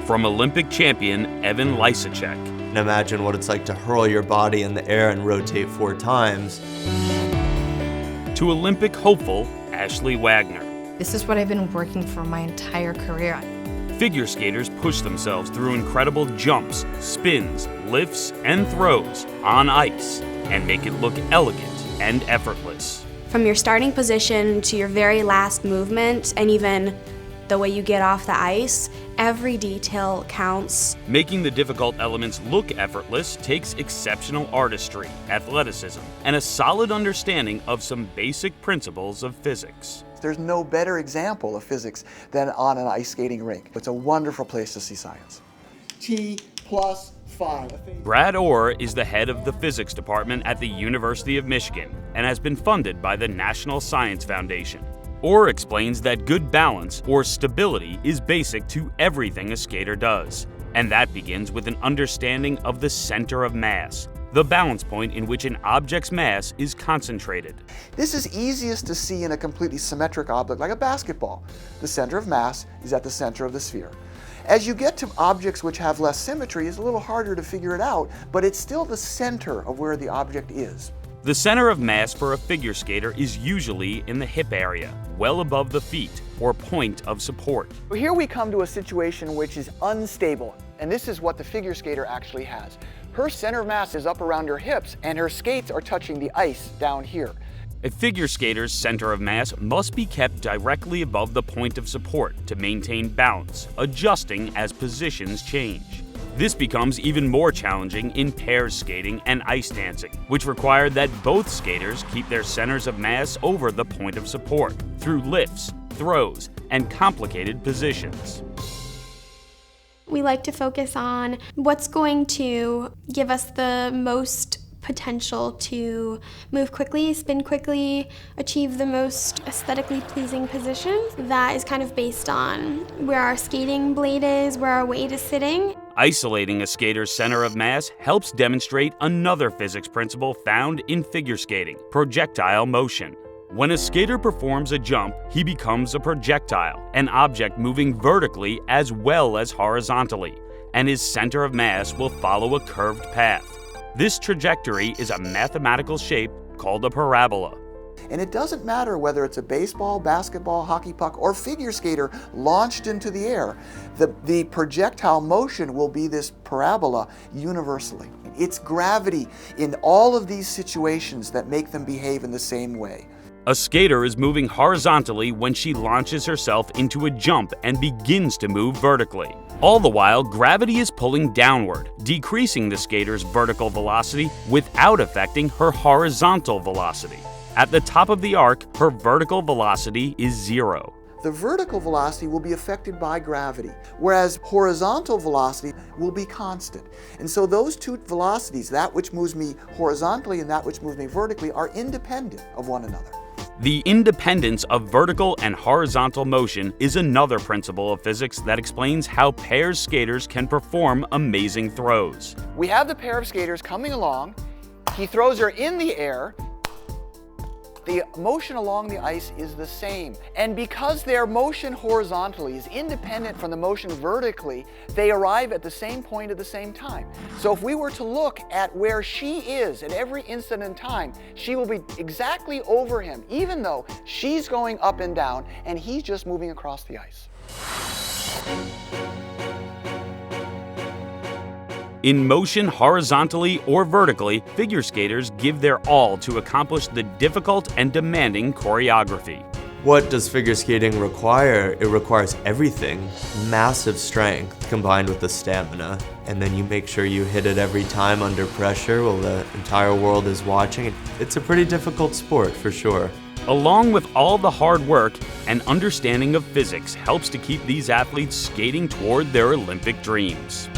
From Olympic champion Evan Lysacek. And imagine what it's like to hurl your body in the air and rotate 4 times. To Olympic hopeful Ashley Wagner. This is what I've been working for my entire career. Figure skaters push themselves through incredible jumps, spins, lifts, and throws on ice and make it look elegant and effortless. From your starting position to your very last movement, and even the way you get off the ice, every detail counts. Making the difficult elements look effortless takes exceptional artistry, athleticism, and a solid understanding of some basic principles of physics. There's no better example of physics than on an ice skating rink. It's a wonderful place to see science. T+5. Brad Orr is the head of the physics department at the University of Michigan and has been funded by the National Science Foundation. Orr explains that good balance or stability is basic to everything a skater does, and that begins with an understanding of the center of mass, the balance point in which an object's mass is concentrated. This is easiest to see in a completely symmetric object like a basketball. The center of mass is at the center of the sphere. As you get to objects which have less symmetry, it's a little harder to figure it out, but it's still the center of where the object is. The center of mass for a figure skater is usually in the hip area, well above the feet, or point of support. Here we come to a situation which is unstable, and this is what the figure skater actually has. Her center of mass is up around her hips, and her skates are touching the ice down here. A figure skater's center of mass must be kept directly above the point of support to maintain balance, adjusting as positions change. This becomes even more challenging in pairs skating and ice dancing, which require that both skaters keep their centers of mass over the point of support through lifts, throws, and complicated positions. We like to focus on what's going to give us the most potential to move quickly, spin quickly, achieve the most aesthetically pleasing positions. That is kind of based on where our skating blade is, where our weight is sitting. Isolating a skater's center of mass helps demonstrate another physics principle found in figure skating, projectile motion. When a skater performs a jump, he becomes a projectile, an object moving vertically as well as horizontally, and his center of mass will follow a curved path. This trajectory is a mathematical shape called a parabola. And it doesn't matter whether it's a baseball, basketball, hockey puck, or figure skater launched into the air, the projectile motion will be this parabola universally. It's gravity in all of these situations that make them behave in the same way. A skater is moving horizontally when she launches herself into a jump and begins to move vertically. All the while, gravity is pulling downward, decreasing the skater's vertical velocity without affecting her horizontal velocity. At the top of the arc, her vertical velocity is 0. The vertical velocity will be affected by gravity, whereas horizontal velocity will be constant. And so those two velocities, that which moves me horizontally and that which moves me vertically, are independent of one another. The independence of vertical and horizontal motion is another principle of physics that explains how pairs skaters can perform amazing throws. We have the pair of skaters coming along. He throws her in the air. The motion along the ice is the same. And because their motion horizontally is independent from the motion vertically, they arrive at the same point at the same time. So if we were to look at where she is at every instant in time, she will be exactly over him, even though she's going up and down and he's just moving across the ice. In motion horizontally or vertically, figure skaters give their all to accomplish the difficult and demanding choreography. What does figure skating require? It requires everything. Massive strength combined with the stamina. And then you make sure you hit it every time under pressure while the entire world is watching. It's a pretty difficult sport for sure. Along with all the hard work, an understanding of physics helps to keep these athletes skating toward their Olympic dreams.